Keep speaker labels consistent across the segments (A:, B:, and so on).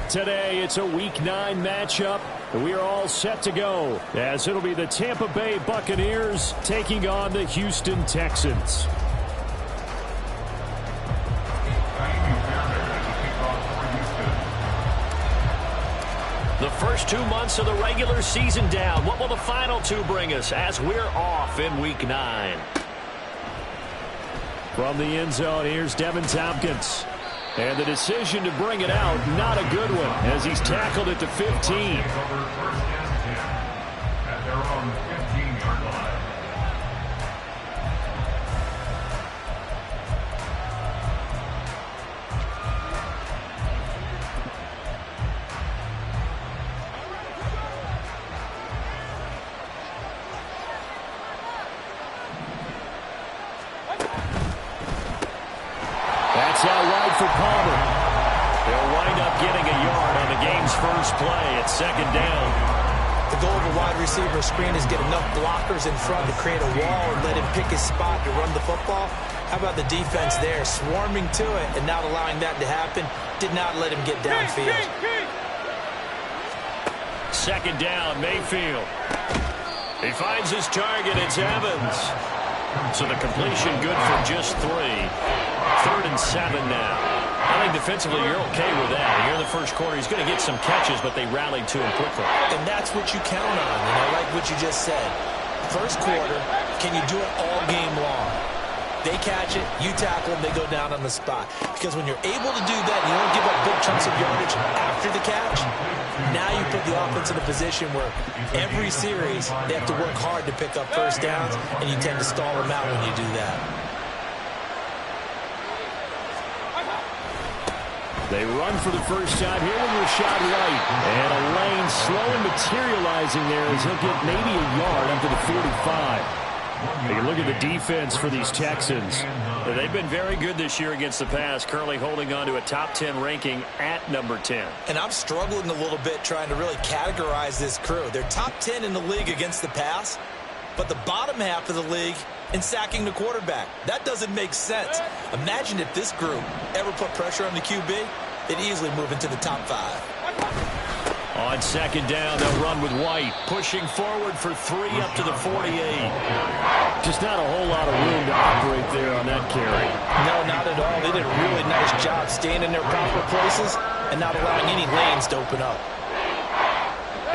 A: Today, it's a Week 9 matchup, and we are all set to go, as it'll be the Tampa Bay Buccaneers taking on the Houston Texans. The first 2 months of the regular season down. What will the final 2 bring us as we're off in Week 9? From the end zone, here's Devin Tompkins. And the decision to bring it out, not a good one, as he's tackled at the 15. That's out wide for Palmer. He'll wind up getting a yard on the game's first play at second down.
B: The goal of a wide receiver screen is get enough blockers in front to create a wall and let him pick his spot to run the football. How about the defense there, swarming to it and not allowing that to happen? Did not let him get downfield.
A: Second down, Mayfield. He finds his target. It's Evans. So the completion good for just 3. 3rd and 7 now. I think defensively you're okay with that. Here in the first quarter, he's going to get some catches, but they rallied to him quickly.
B: And that's what you count on, and I like what you just said. First quarter, can you do it all game long? They catch it, you tackle them, they go down on the spot. Because when you're able to do that, you don't give up big chunks of yardage after the catch, now you put the offense in a position where every series they have to work hard to pick up first downs, and you tend to stall them out when you do that.
A: They run for the first time here with Rashad White. And a lane slowly materializing there as he'll get maybe a yard up to the 45. You look at the defense for these Texans. They've been very good this year against the pass, currently holding on to a top 10 ranking at number 10.
B: And I'm struggling a little bit trying to really categorize this crew. They're top 10 in the league against the pass, but the bottom half of the league in sacking the quarterback. That doesn't make sense. Imagine if this group ever put pressure on the QB, they'd easily move into the top 5.
A: On second down, they'll run with White, pushing forward for 3 up to the 48. Just not a whole lot of room to operate there on that carry.
B: No, not at all. They did a really nice job staying in their proper places and not allowing any lanes to open up.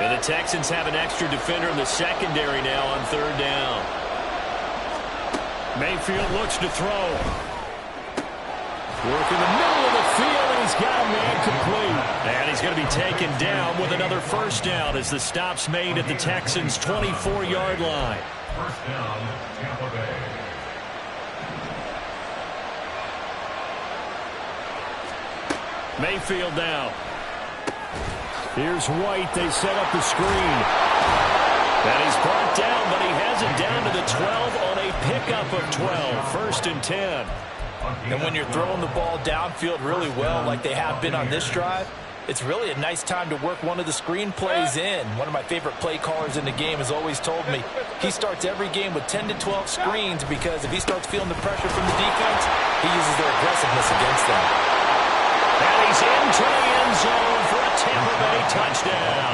A: And the Texans have an extra defender in the secondary now on 3rd down. Mayfield looks to throw. Work in the middle of the field, and he's got a man complete. And he's going to be taken down with another first down as the stop's made at the Texans' 24-yard line.
C: First down, Tampa Bay.
A: Mayfield now. Here's White. They set up the screen. And he's brought down, but he has it down to the 12 on a pickup of 12. 1st and 10.
B: And when you're throwing the ball downfield really well like they have been on this drive, it's really a nice time to work one of the screen plays in. One of my favorite play callers in the game has always told me he starts every game with 10 to 12 screens because if he starts feeling the pressure from the defense, he uses their aggressiveness against them.
A: And he's into the end zone for a Tampa Bay touchdown.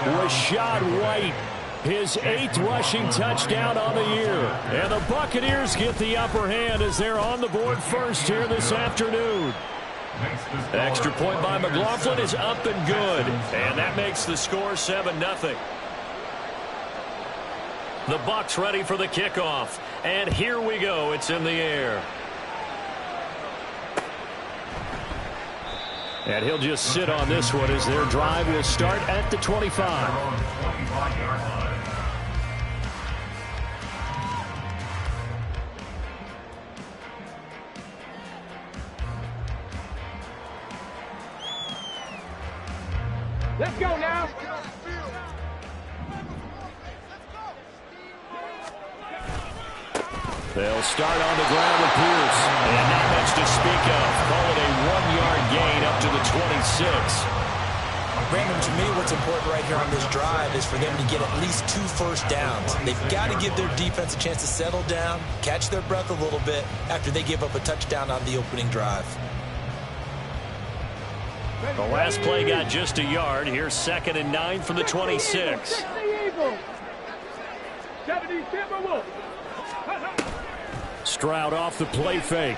A: Rashad White, his 8th rushing touchdown on the year. And the Buccaneers get the upper hand as they're on the board first here this afternoon. Extra point by McLaughlin is up and good. And that makes the score 7-0. The Bucs ready for the kickoff. And here we go. It's in the air. And he'll just sit on this one as their drive will start at the 25.
D: Let's go now.
A: They'll start on the ground with Pierce. And not much to speak of. Call it a 1-yard gain up to the 26.
B: Brandon, to me, what's important right here on this drive is for them to get at least 2 first downs. They've got to give their defense a chance to settle down, catch their breath a little bit after they give up a touchdown on the opening drive.
A: The last play got just a yard. Here's 2nd and 9 from the 26. Stroud off the play fake.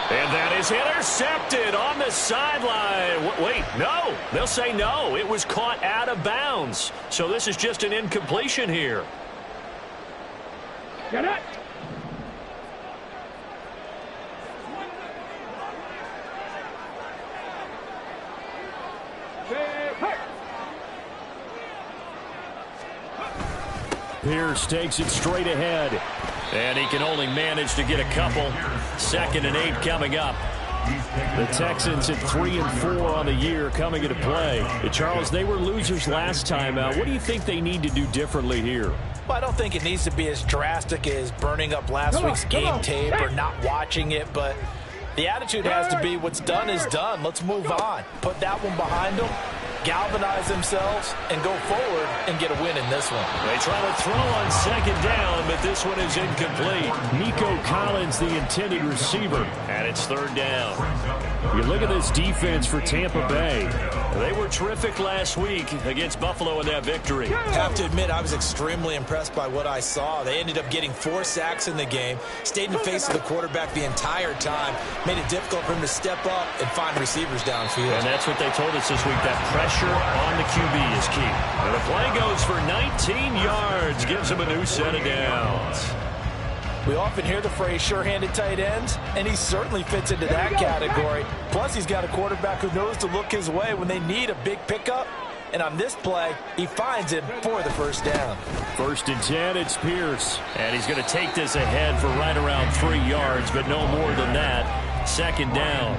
A: And that is intercepted on the sideline. Wait, no. They'll say no. It was caught out of bounds. So this is just an incompletion here.
D: Get it.
A: Pierce takes it straight ahead. And he can only manage to get a couple. 2nd and 8 coming up. The Texans at 3 and 4 on the year coming into play. Charles, they were losers last time out. What do you think they need to do differently here?
B: Well, I don't think it needs to be as drastic as burning up last week's game tape or not watching it, but the attitude has to be what's done is done. Let's move on. Put that one behind them, galvanize themselves, and go forward and get a win in this one.
A: They try to throw on 2nd down, but this one is incomplete. Nico Collins, the intended receiver, and it's 3rd down. You look at this defense for Tampa Bay. They were terrific last week against Buffalo in that victory.
B: I have to admit, I was extremely impressed by what I saw. They ended up getting 4 sacks in the game, stayed in the face of the quarterback the entire time, made it difficult for him to step up and find receivers downfield.
A: And that's what they told us this week, that pressure on the QB is key. And the play goes for 19 yards, gives him a new set of downs.
B: We often hear the phrase sure-handed tight ends, and he certainly fits into that category. Plus, he's got a quarterback who knows to look his way when they need a big pickup. And on this play, he finds him for the 1st down.
A: 1st and 10, it's Pierce. And he's going to take this ahead for right around 3 yards, but no more than that. 2nd down.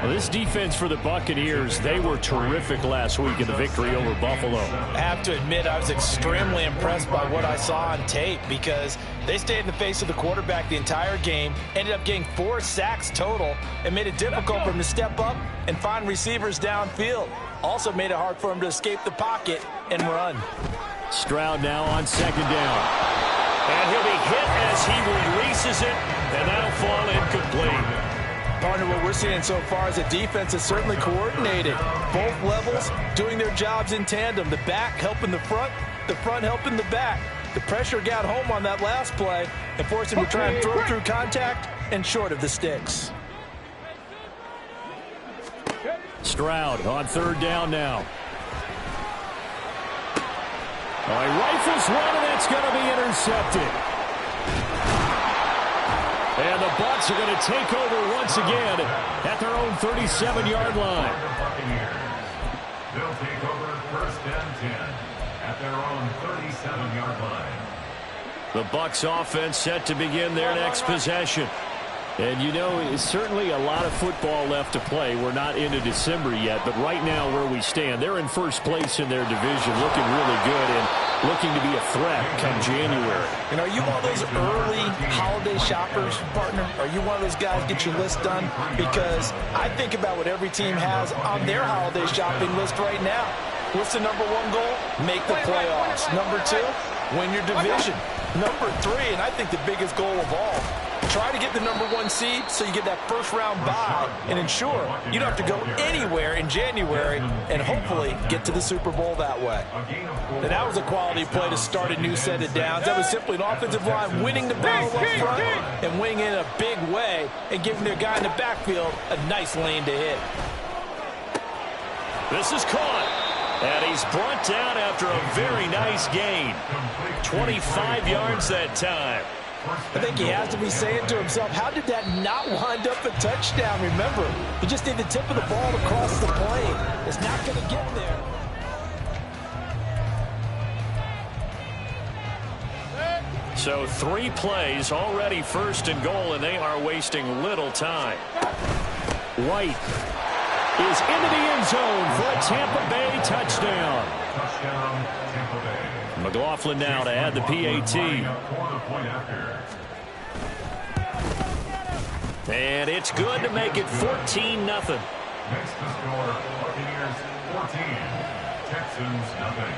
A: Well, this defense for the Buccaneers, they were terrific last week in the victory over Buffalo.
B: I have to admit, I was extremely impressed by what I saw on tape because they stayed in the face of the quarterback the entire game, ended up getting 4 sacks total, and made it difficult for him to step up and find receivers downfield. Also made it hard for him to escape the pocket and run.
A: Stroud now on 2nd down. And he'll be hit as he releases it, and that'll fall incomplete.
B: Partner, what we're seeing so far is a defense that's certainly coordinated. Both levels doing their jobs in tandem. The back helping the front helping the back. The pressure got home on that last play and forced him to try and throw through contact and short of the sticks.
A: Stroud on 3rd down now. He rifles one, and that's going to be intercepted. And the Bucs are going to take over once again at their own 37-yard line.
C: They'll take over 1st and 10 at their own 37-yard line.
A: The Bucs offense set to begin their next possession. And, you know, it's certainly a lot of football left to play. We're not into December yet, but right now where we stand, they're in 1st place in their division, looking really good and looking to be a threat come January.
B: And are you one of those early holiday shoppers, partner? Are you one of those guys get your list done? Because I think about what every team has on their holiday shopping list right now. What's the number 1 goal? Make the playoffs. Number 2, win your division. Number 3, and I think the biggest goal of all, try to get the number 1 seed so you get that 1st round bye and ensure you don't have to go anywhere in January and hopefully get to the Super Bowl that way. Now, that was a quality play to start a new set of downs. That was simply an offensive line winning the battle up front and winning in a big way and giving their guy in the backfield a nice lane to hit.
A: This is caught. And he's brought down after a very nice gain. 25 yards that time.
B: I think he has to be saying to himself, how did that not wind up a touchdown? Remember, he just need the tip of the ball to cross the plane. It's not going to get there.
A: So 3 plays, already 1st and goal, and they are wasting little time. White is into the end zone for a Tampa Bay touchdown.
C: Touchdown, Tampa Bay.
A: McLaughlin now to add the PAT. And it's good to make it 14-0.
C: Next to score, Buccaneers 14, Texans nothing.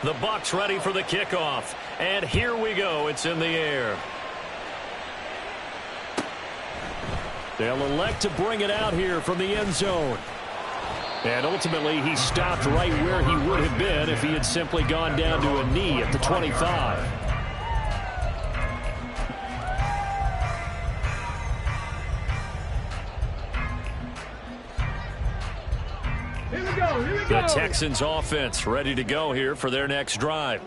A: The Bucs ready for the kickoff. And here we go. It's in the air. They'll elect to bring it out here from the end zone. And ultimately, he stopped right where he would have been if he had simply gone down to a knee at the 25. The Texans offense ready to go here for their next drive.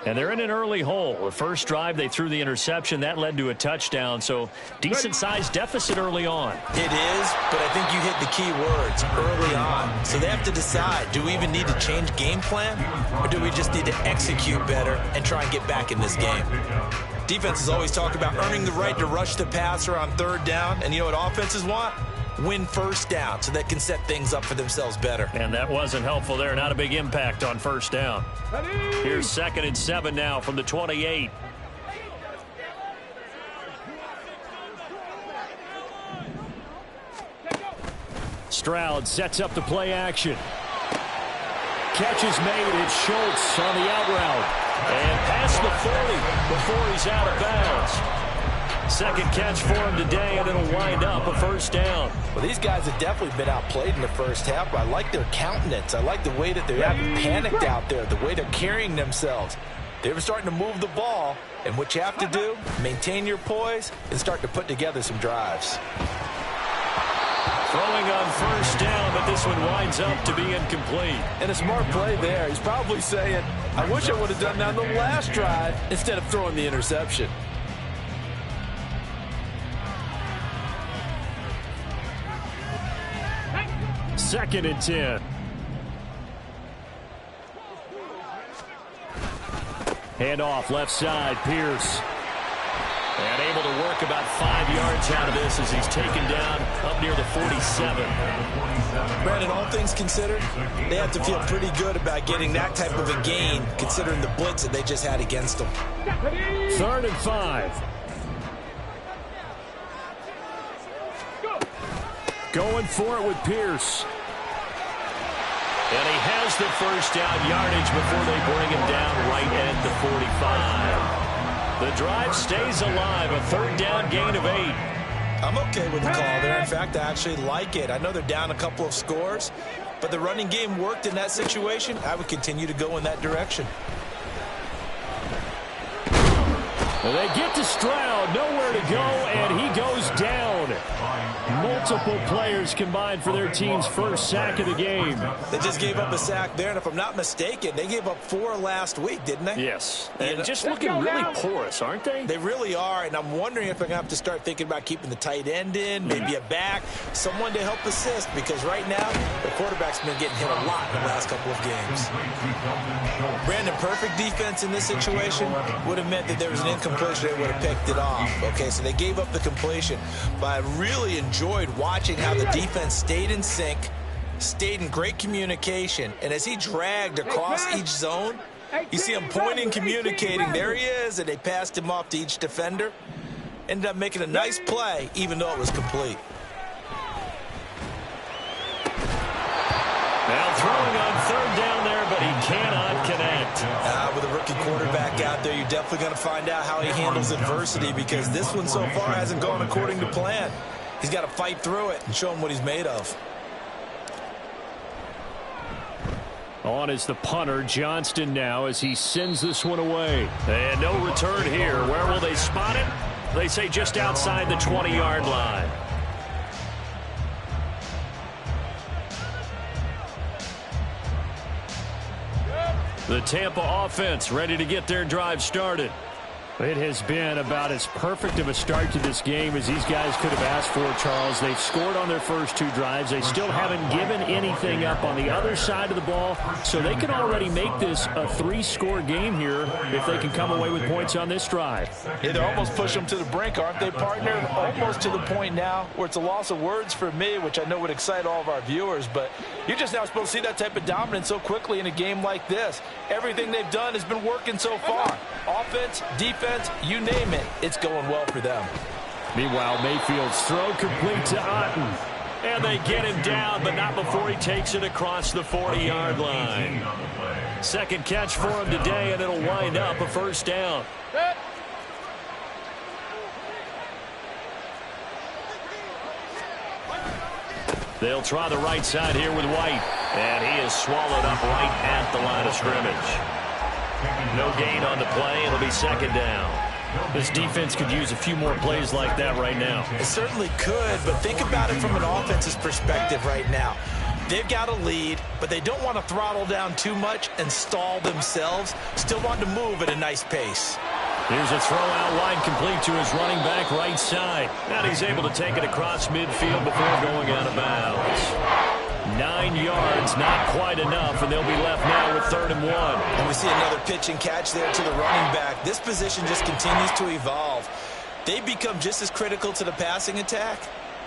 A: And they're in an early hole. The first drive, they threw the interception. That led to a touchdown, so decent-sized deficit early on.
B: It is, but I think you hit the key words, early on. So they have to decide, do we even need to change game plan, or do we just need to execute better and try and get back in this game? Defenses always talk about earning the right to rush the passer on third down, and you know what offenses want? Win first down so they can set things up for themselves better.
A: And that wasn't helpful there. Not a big impact on first down. Here's 2nd and 7 now from the 28. Stroud sets up the play action. Catch is made. It's Schultz on the out route. And past the 40 before he's out of bounds. Second catch for him today, and it'll wind up a first down.
B: Well, these guys have definitely been outplayed in the first half, but I like their countenance. I like the way that they haven't panicked out there, the way they're carrying themselves. They're starting to move the ball, and what you have to do, maintain your poise and start to put together some drives.
A: Throwing on first down, but this one winds up to be incomplete.
B: And a smart play there. He's probably saying, I wish I would have done that on the last drive instead of throwing the interception.
A: 2nd and 10. Hand off left side, Pierce. And able to work about 5 yards out of this as he's taken down up near the 47.
B: Brandon, all things considered, they have to feel pretty good about getting that type of a gain considering the blitz that they just had against them.
A: 3rd and 5. Going for it with Pierce. And he has the first down yardage before they bring him down right at the 45. The drive stays alive, a 3rd down gain of 8.
B: I'm okay with the call there. In fact, I actually like it. I know they're down a couple of scores, but the running game worked in that situation. I would continue to go in that direction.
A: They get to Stroud, nowhere to go, and he goes down. Multiple players combined for their team's first sack of the game.
B: They just gave up a sack there, and if I'm not mistaken, they gave up 4 last week, didn't they?
A: Yes, and just looking really porous, aren't they?
B: They really are, and I'm wondering if they're going to have to start thinking about keeping the tight end in, maybe a back, someone to help assist, because right now, the quarterback's been getting hit a lot in the last couple of games. Brandon, perfect defense in this situation would have meant that there was an incompletion, they would have picked it off. Okay, so they gave up the completion, but I really enjoyed watching how the defense stayed in sync, stayed in great communication, and as he dragged across each zone, you see him pointing, communicating, there he is, and they passed him off to each defender. Ended up making a nice play, even though it was complete.
A: Now throwing on 3rd down there, but he cannot connect.
B: With a rookie quarterback out there, you're definitely going to find out how he handles adversity, because this one so far hasn't gone according to plan. He's got to fight through it and show him what he's made of.
A: On is the punter, Johnston, now as he sends this one away. And no return here. Where will they spot it? They say just outside the 20-yard line. The Tampa offense ready to get their drive started. It has been about as perfect of a start to this game as these guys could have asked for, Charles. They've scored on their first 2 drives. They still haven't given anything up on the other side of the ball, so they can already make this a 3-score game here if they can come away with points on this drive.
B: Yeah, they're almost pushing them to the brink, aren't they, partner? Almost to the point now where it's a loss of words for me, which I know would excite all of our viewers, but you're just now supposed to see that type of dominance so quickly in a game like this. Everything they've done has been working so far. Offense, defense, you name it, it's going well for them.
A: Meanwhile, Mayfield's throw complete to Otten. And they get him down, but not before he takes it across the 40-yard line. Second catch for him today, and it'll wind up a first down. They'll try the right side here with White. And he is swallowed up right at the line of scrimmage. No gain on the play. It'll be second down. This defense could use a few more plays like that right now.
B: It certainly could, but think about it from an offense's perspective right now. They've got a lead, but they don't want to throttle down too much and stall themselves. Still want to move at a nice pace.
A: Here's a throw out wide, complete to his running back right side. And he's able to take it across midfield before going out of bounds. 9 yards, not quite enough, and they'll be left now with 3rd and 1.
B: And we see another pitch and catch there to the running back. This position just continues to evolve. They've become just as critical to the passing attack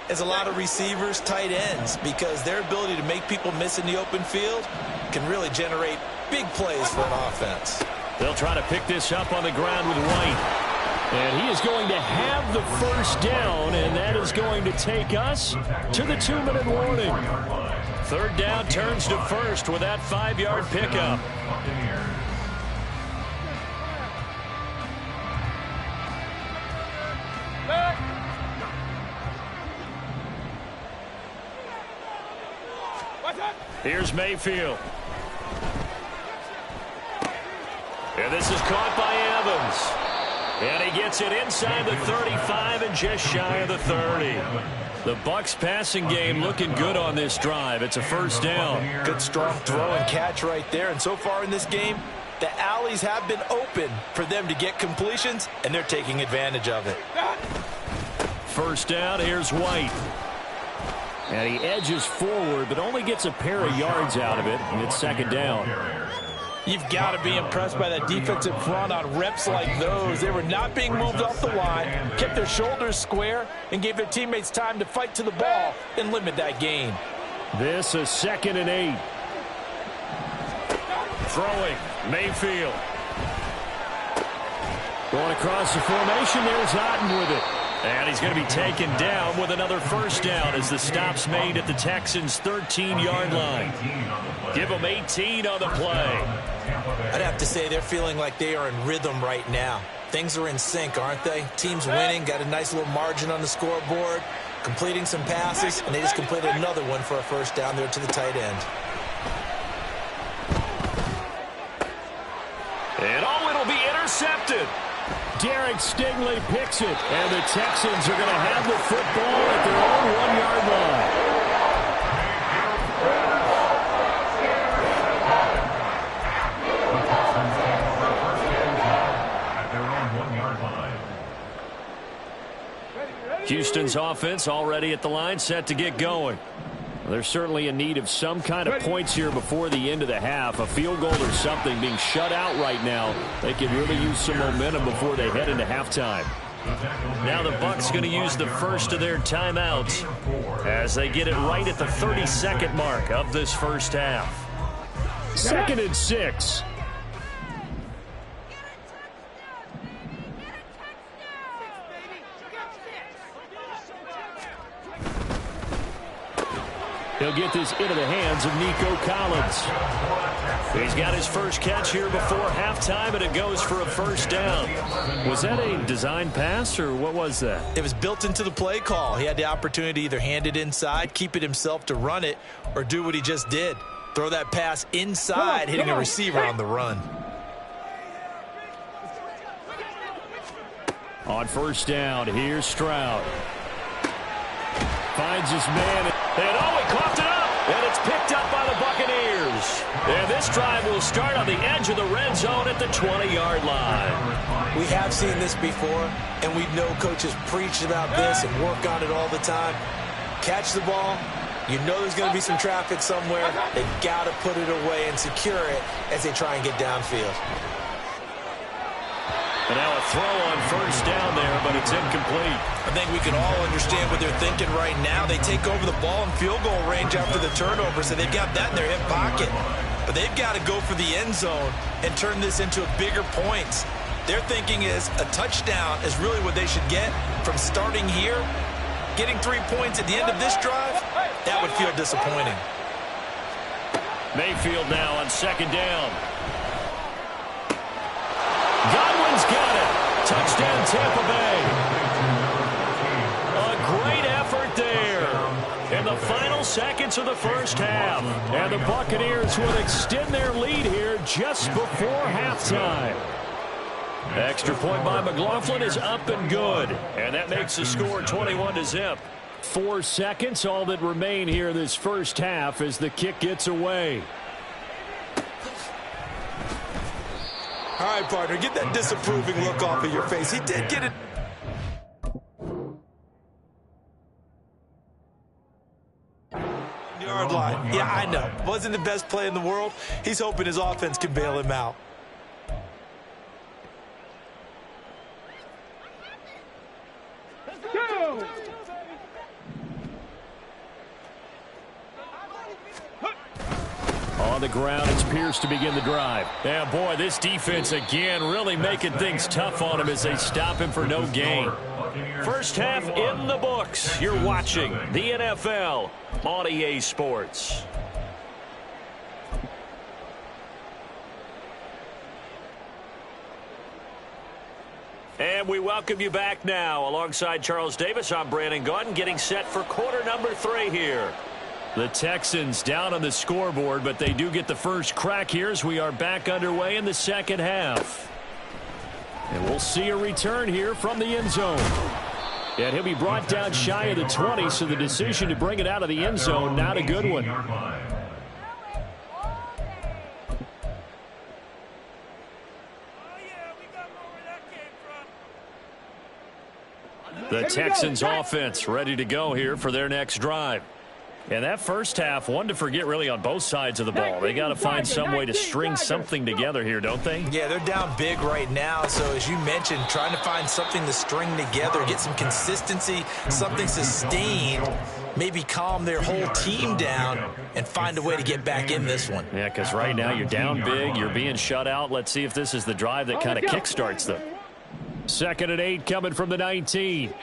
B: as a lot of receivers, tight ends, because their ability to make people miss in the open field can really generate big plays for an offense.
A: They'll try to pick this up on the ground with White. And he is going to have the first down, and that is going to take us to the 2-minute warning. 3rd down turns to first with that 5-yard pickup. Here's Mayfield. And this is caught by Evans. And he gets it inside the 35 and just shy of the 30. The Bucs passing game looking good on this drive. It's a first down.
B: Good strong throw and catch right there. And so far in this game, the alleys have been open for them to get completions, and they're taking advantage of it.
A: First down, here's White. And he edges forward, but only gets a pair of yards out of it, and it's 2nd down.
B: You've got to be impressed by that defensive front on reps like those. They were not being moved off the line, kept their shoulders square, and gave their teammates time to fight to the ball and limit that gain.
A: This is 2nd and 8. Throwing, Mayfield. Going across the formation, there's Otten with it. And he's going to be taken down with another first down as the stop's made at the Texans' 13-yard line. Give them 18 on the play.
B: I'd have to say they're feeling like they are in rhythm right now. Things are in sync, aren't they? Team's winning, got a nice little margin on the scoreboard, completing some passes, and they just completed another one for a first down there to the tight end.
A: And it'll be intercepted. Derek Stingley picks it, and the Texans are going to have the football at their own 1-yard line. Houston's offense already at the line, set to get going. They're certainly in need of some kind of points here before the end of the half. A field goal or something, being shut out right now. They can really use some momentum before they head into halftime. Now the Bucs going to use the first of their timeouts as they get it right at the 32nd mark of this first half. 2nd and 6. He'll get this into the hands of Nico Collins. He's got his first catch here before halftime, and it goes for a first down. Was that a design pass, or what was that?
B: It was built into the play call. He had the opportunity to either hand it inside, keep it himself to run it, or do what he just did. Throw that pass inside, hitting a receiver on the run.
A: On first down, here's Stroud. Finds his man, and he coughed it up, and it's picked up by the Buccaneers. And this drive will start on the edge of the red zone at the 20-yard line.
B: We have seen this before, and we know coaches preach about this and work on it all the time. Catch the ball. You know there's going to be some traffic somewhere. They've got to put it away and secure it as they try and get downfield.
A: And now a throw on first down there, but it's incomplete.
B: I think we can all understand what they're thinking right now. They take over the ball in field goal range after the turnover, so they've got that in their hip pocket. But they've got to go for the end zone and turn this into a bigger points. Their thinking is a touchdown is really what they should get from starting here. Getting 3 points at the end of this drive, that would feel disappointing.
A: Mayfield now on second down. Godwin's got it. Touchdown, Tampa Bay. A great effort there. And the final seconds of the first half. And the Buccaneers will extend their lead here just before halftime. Extra point by McLaughlin is up and good. And that makes the score 21-0. 4 seconds, all that remain here this first half as the kick gets away.
B: All right, partner, get that disapproving look off of your face. He did get it. Yard line. Yeah, I know. Wasn't the best play in the world. He's hoping his offense can bail him out.
A: On the ground, it's Pierce to begin the drive. Yeah, boy, this defense again really making things tough on him as they stop him for no gain. First half in the books. You're watching the NFL on EA Sports. And we welcome you back now. Alongside Charles Davis, I'm Brandon Gaudin, getting set for quarter number 3 here. The Texans down on the scoreboard, but they do get the first crack here as we are back underway in the second half. And we'll see a return here from the end zone. And he'll be brought down shy of the 20, so the decision to bring it out of the end zone, not a good one. The Texans offense ready to go here for their next drive. And that first half, one to forget really on both sides of the ball. They got to find some way to string something together here, don't they?
B: Yeah, they're down big right now. So as you mentioned, trying to find something to string together, get some consistency, something sustained, maybe calm their whole team down and find a way to get back in this one.
A: Yeah, because right now you're down big, you're being shut out. Let's see if this is the drive that kind of kickstarts them. 2nd and 8 coming from the 19.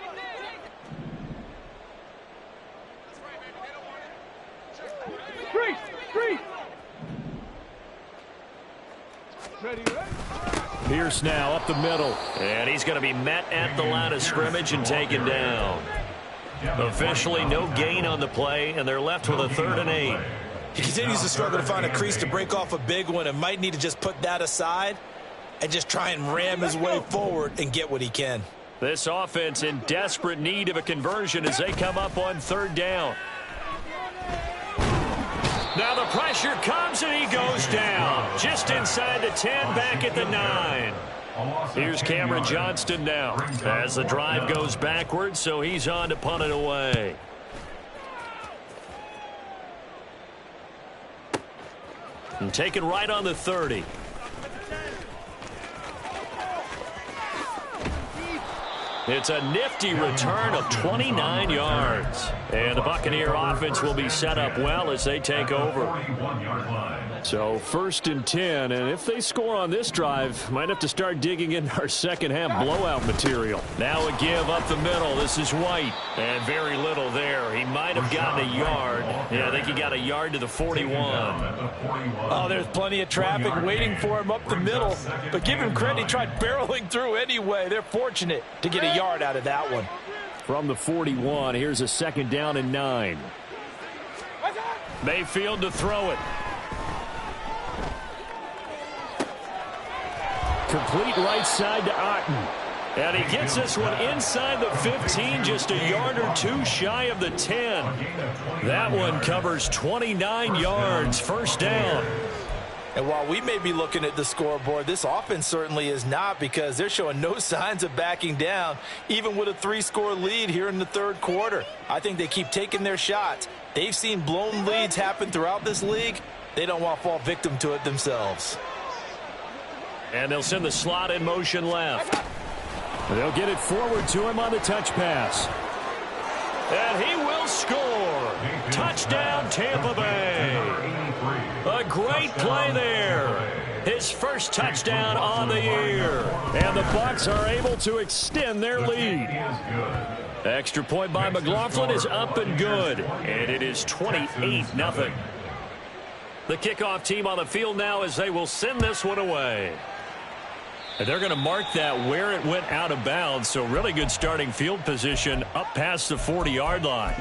A: Pierce now up the middle. And he's going to be met at the line of scrimmage and taken down. Officially no gain on the play, and they're left with a 3rd and 8.
B: He continues to struggle to find a crease to break off a big one and might need to just put that aside and just try and ram his way forward and get what he can.
A: This offense in desperate need of a conversion as they come up on 3rd down. Now the pressure comes and he goes down. Just inside the 10, back at the 9. Here's Cameron Johnston now as the drive goes backwards, so he's on to punt it away. And taken right on the 30. It's a nifty return of 29 yards. And the Buccaneer offense will be set up well as they take over. So 1st and 10, and if they score on this drive, might have to start digging in our second half blowout material. Now a give up the middle. This is White. And very little there. He might have gotten a yard. Yeah, I think he got a yard to the 41.
B: Oh, there's plenty of traffic waiting for him up the middle. But give him credit, he tried barreling through anyway. They're fortunate to get a yard out of that one.
A: From the 41, here's a 2nd down and 9. Mayfield to throw it. Complete right side to Otten. And he gets this one inside the 15, just a yard or 2 shy of the 10. That one covers 29 yards, 1st down.
B: And while we may be looking at the scoreboard, this offense certainly is not, because they're showing no signs of backing down, even with a 3-score lead here in the 3rd quarter. I think they keep taking their shots. They've seen blown leads happen throughout this league. They don't want to fall victim to it themselves.
A: And they'll send the slot in motion left. They'll get it forward to him on the touch pass. And he will score. Touchdown, Tampa Bay. A great play there. His first touchdown on the year. And the Bucs are able to extend their lead. Extra point by McLaughlin is up and good. And it is 28-0. The kickoff team on the field now as they will send this one away. And they're going to mark that where it went out of bounds. So really good starting field position up past the 40-yard line.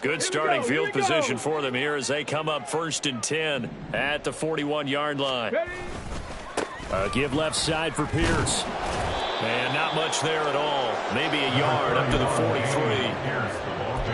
A: Good starting field position for them here as they come up 1st and 10 at the 41-yard line. Give left side for Pierce. And not much there at all. Maybe a yard up to the 43.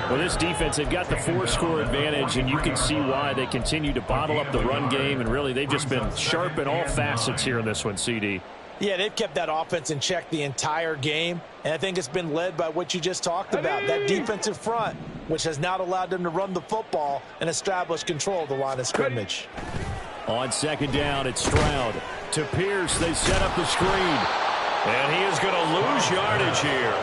A: Well, this defense, they've got the 4-score advantage, and you can see why they continue to bottle up the run game, and really they've just been sharp in all facets here in this one, CD.
B: Yeah, they've kept that offense in check the entire game, and I think it's been led by what you just talked about, that defensive front, which has not allowed them to run the football and establish control of the line of scrimmage.
A: On 2nd down, it's Stroud. To Pierce, they set up the screen. And he is going to lose yardage here.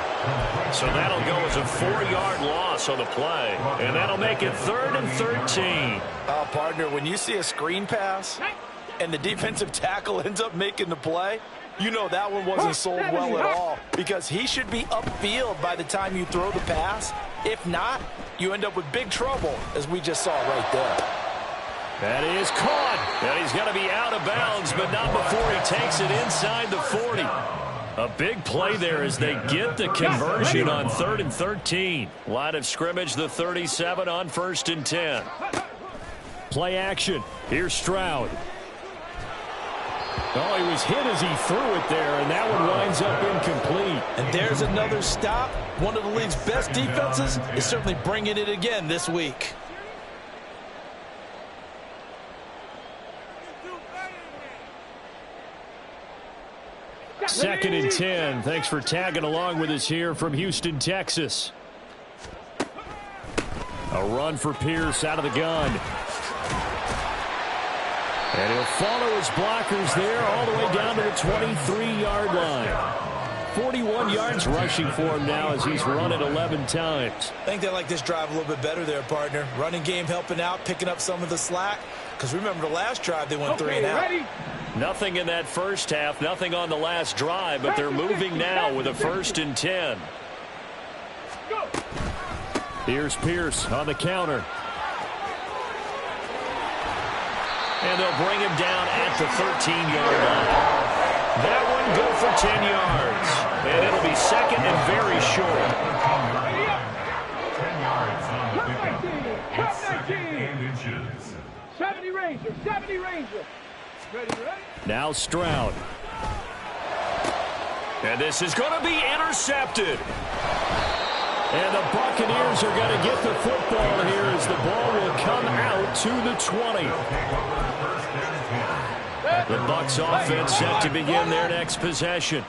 A: So that'll go as a 4-yard loss on the play. And that'll make it 3rd and 13.
B: Partner, when you see a screen pass and the defensive tackle ends up making the play, you know that one wasn't sold well at all, because he should be upfield by the time you throw the pass. If not, you end up with big trouble, as we just saw right there.
A: That is caught. And he's going to be out of bounds, but not before he takes it inside the 40. A big play there as they get the conversion on 3rd and 13. Line of scrimmage, the 37 on 1st and 10. Play action. Here's Stroud. Oh, he was hit as he threw it there, and that one winds up incomplete.
B: And there's another stop. One of the league's best defenses is certainly bringing it again this week.
A: Second and 10. Thanks for tagging along with us here from Houston, Texas. A run for Pierce out of the gun. And he'll follow his blockers there all the way down to the 23-yard line. 41 yards rushing for him now as he's run it 11 times.
B: I think they like this drive a little bit better there, partner. Running game helping out, picking up some of the slack. Because remember the last drive they went 3 and out.
A: Nothing in that first half, nothing on the last drive, but they're moving now with a 1st and 10. Here's Pierce on the counter. And they'll bring him down at the 13-yard line. That one good for 10 yards. And it'll be 2nd and very short.
C: 10 yards on the pickup. It's 2nd and inches.
D: 70 Ranger, 70 Ranger. Ready?
A: Now Stroud. And this is going to be intercepted. And the Buccaneers are going to get the football here as the ball will come out to the 20. The Bucs offense set to begin their next possession.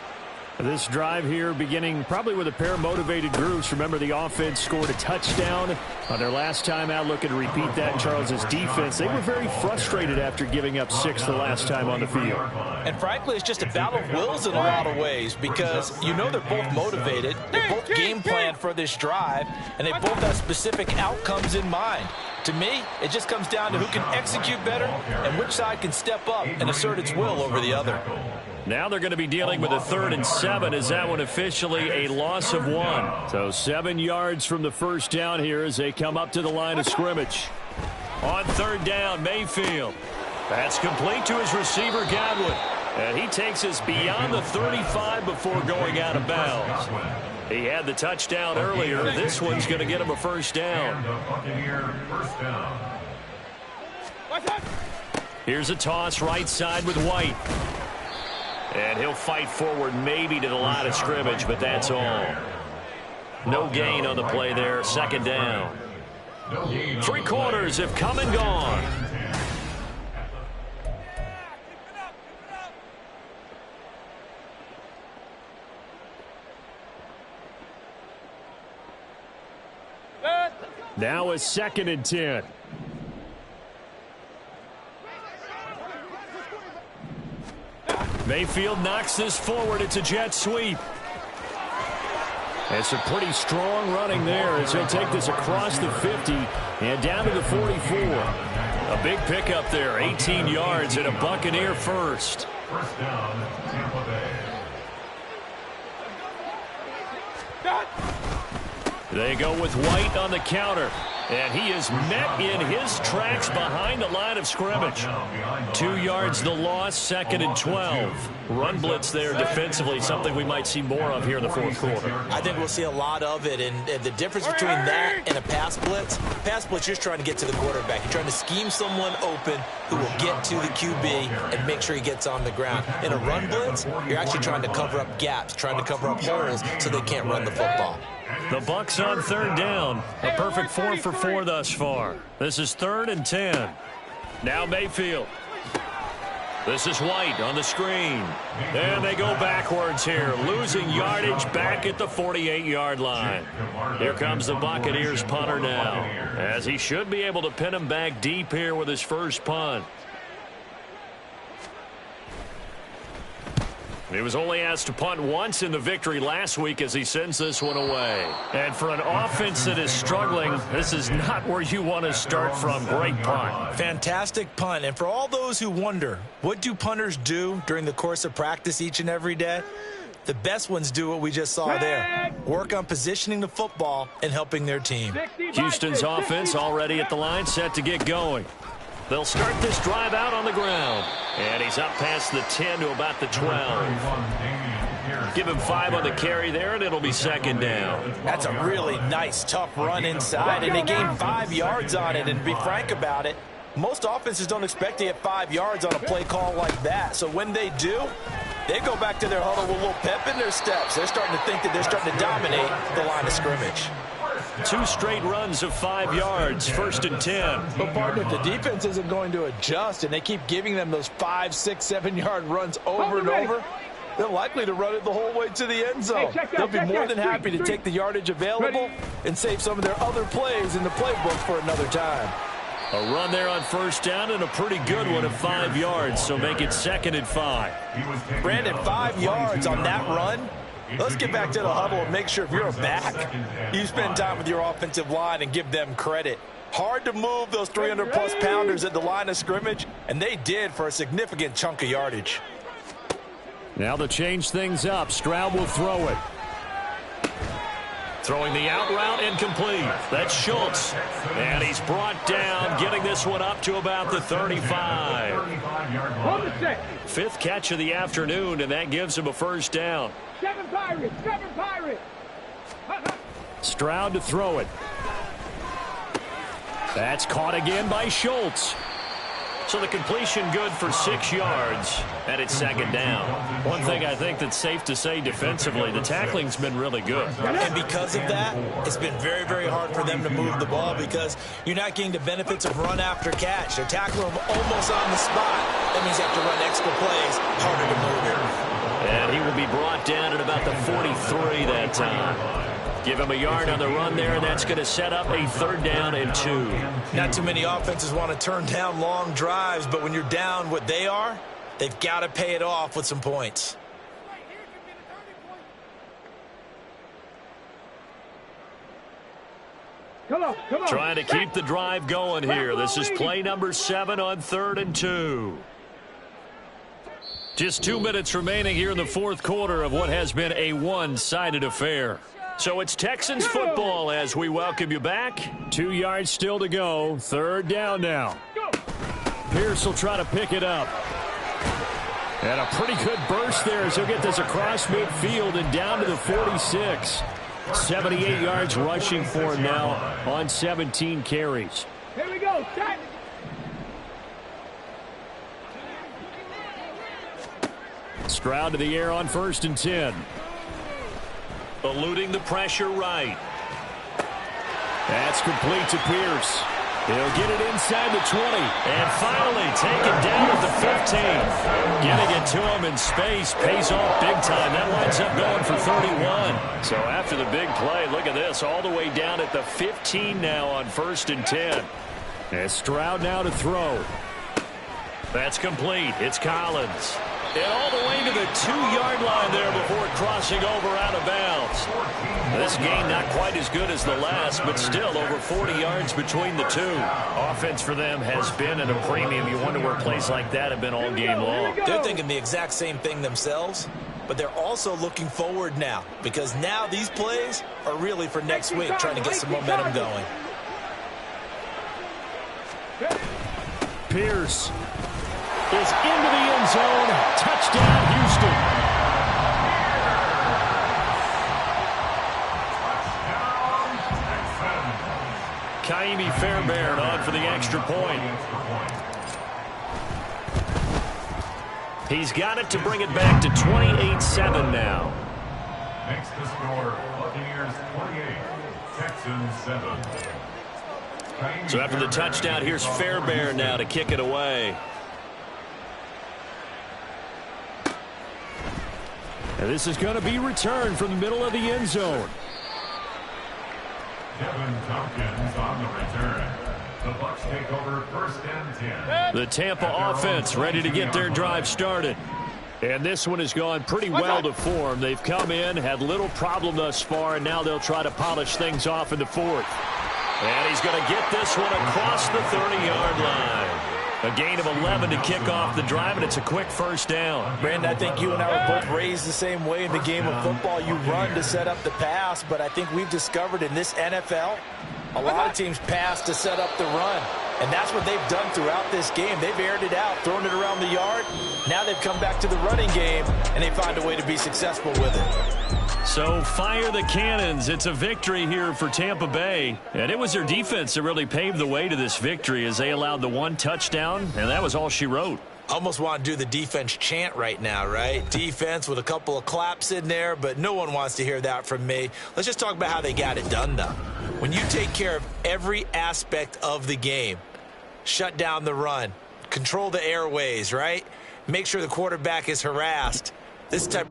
A: This drive here beginning probably with a pair of motivated groups. Remember, the offense scored a touchdown on their last time out. Looking to repeat that in Charles's defense. They were very frustrated after giving up 6 the last time on the field.
B: And frankly, it's just a battle of wills in a lot of ways, because you know they're both motivated. They both game plan for this drive, and they both have specific outcomes in mind. To me, it just comes down to who can execute better and which side can step up and assert its will over the other.
A: Now they're going to be dealing with a 3rd and 7 as that one officially a loss of 1. So 7 yards from the first down here as they come up to the line of scrimmage. On 3rd down, Mayfield. That's complete to his receiver, Godwin. And he takes us beyond the 35 before going out of bounds. He had the touchdown earlier. This one's going to get him a 1st down. Here's a toss right side with White. And he'll fight forward maybe to the line of scrimmage, but that's all. No gain on the play there. 2nd down. 3 quarters have come and gone. Now a 2nd and 10. Mayfield knocks this forward. It's a jet sweep. It's a pretty strong running there as he'll take this across the 50 and down to the 44. A big pickup there, 18 yards and a Buccaneer first.
C: 1st down, Tampa Bay.
A: They go with White on the counter. And he is met in his tracks behind the line of scrimmage. 2 yards the loss, 2nd and 12. Run blitz there defensively, something we might see more of here in the fourth quarter.
B: I think we'll see a lot of it, and the difference between that and a pass blitz, you're just trying to get to the quarterback. You're trying to scheme someone open who will get to the QB and make sure he gets on the ground. In a run blitz, you're actually trying to cover up gaps, trying to cover up holes so they can't run the football.
A: The Bucs on 3rd down. A perfect 4 for 4 thus far. This is 3rd and 10. Now Mayfield. This is White on the screen. And they go backwards here, losing yardage back at the 48-yard line. Here comes the Buccaneers punter now, as he should be able to pin him back deep here with his first punt. He was only asked to punt once in the victory last week as he sends this one away. And for an offense that is struggling, this is not where you want to start from. Great punt.
B: Fantastic punt. And for all those who wonder, what do punters do during the course of practice each and every day? The best ones do what we just saw there. Work on positioning the football and helping their team.
A: Houston's offense already at the line, set to get going. They'll start this drive out on the ground. And he's up past the 10 to about the 12. Give him 5 on the carry there, and it'll be 2nd down.
B: That's a really nice, tough run inside, and they gained 5 yards on it. And to be frank about it, most offenses don't expect to get 5 yards on a play call like that. So when they do, they go back to their huddle with a little pep in their steps. They're starting to think that they're starting to dominate the line of scrimmage.
A: 2 straight runs of 5 yards, 1st and 10.
E: But, partner, if the defense isn't going to adjust and they keep giving them those 5, 6, 7-yard runs over and over, they're likely to run it the whole way to the end zone. They'll be more than happy to take the yardage available and save some of their other plays in the playbook for another time.
A: A run there on 1st down and a pretty good one of 5 yards, so make it 2nd and 5.
B: Brandon, 5 yards on that run. Let's get back to the huddle and make sure if you're a back, you spend time with your offensive line and give them credit. Hard to move those 300-plus pounders at the line of scrimmage, and they did for a significant chunk of yardage.
A: Now to change things up, Stroud will throw it. Throwing the out route, incomplete. That's Schultz. And he's brought down, getting this one up to about the 35. 5th catch of the afternoon, and that gives him a 1st down.
D: 7 Pirates, 7 Pirates.
A: Stroud to throw it. That's caught again by Schultz. So the completion good for 6 yards, and it's 2nd down. One thing I think that's safe to say defensively, the tackling's been really good.
B: And because of that, it's been very, very hard for them to move the ball because you're not getting the benefits of run after catch. They're tackling them almost on the spot. That means you have to run extra plays, harder to move it.
A: And he will be brought down at about the 43 that time. Give him a yard on the run there, and that's going to set up a 3rd down and 2.
B: Not too many offenses want to turn down long drives, but when you're down what they are, they've got to pay it off with some points.
D: Come on.
A: Trying to keep the drive going here. This is play number 7 on 3rd and 2. Just 2 minutes remaining here in the 4th quarter of what has been a one-sided affair. So it's Texans football as we welcome you back. 2 yards still to go. 3rd down now. Pierce will try to pick it up. And a pretty good burst there as he'll get this across midfield and down to the 46. 78 yards rushing for him now on 17 carries.
D: Here we go. Set.
A: Stroud to the air on 1st and 10. Eluding the pressure right. That's complete to Pierce. He'll get it inside the 20. And finally taken down at the 15. Getting it to him in space pays off big time. That winds up going for 31. So after the big play, look at this. All the way down at the 15 now on 1st and 10. And Stroud now to throw. That's complete. It's Collins. And all the way to the 2-yard line there before crossing over out of bounds. This game not quite as good as the last, but still over 40 yards between the two. Offense for them has been at a premium. You wonder where plays like that have been all game long.
B: They're thinking the exact same thing themselves, but they're also looking forward now because now these plays are really for next week, trying to get some momentum going.
A: Pierce is into the end zone. Touchdown, Houston. Kaimi Fairbairn on for the extra point. He's got it to bring it back to 28-7 now.
C: Makes the score Buccaneers 28, Texans 7.
A: So after the touchdown, here's Fairbairn now to kick it away. And this is going to be returned from the middle of the end zone.
C: Kevin Tompkins on the return. The Bucs take over first and 10.
A: The Tampa offense ready to get their drive started. And this one has gone pretty well to form. They've come in, had little problem thus far, and now they'll try to polish things off in the fourth. And he's going to get this one across the 30-yard line. A gain of 11 to kick off the drive, and it's a quick first down.
E: Brandon, I think you and I were both raised the same way in the game of football. You run to set up the pass, but I think we've discovered in this NFL, a lot of teams pass to set up the run. And that's what they've done throughout this game. They've aired it out, thrown it around the yard. Now they've come back to the running game, and they find a way to be successful with it.
A: So fire the cannons. It's a victory here for Tampa Bay. And it was their defense that really paved the way to this victory as they allowed the one touchdown, and that was all she wrote.
B: Almost want to do the defense chant right now, right? Defense with a couple of claps in there, but no one wants to hear that from me. Let's just talk about how they got it done, though. When you take care of every aspect of the game, shut down the run, control the airways, right? Make sure the quarterback is harassed. This type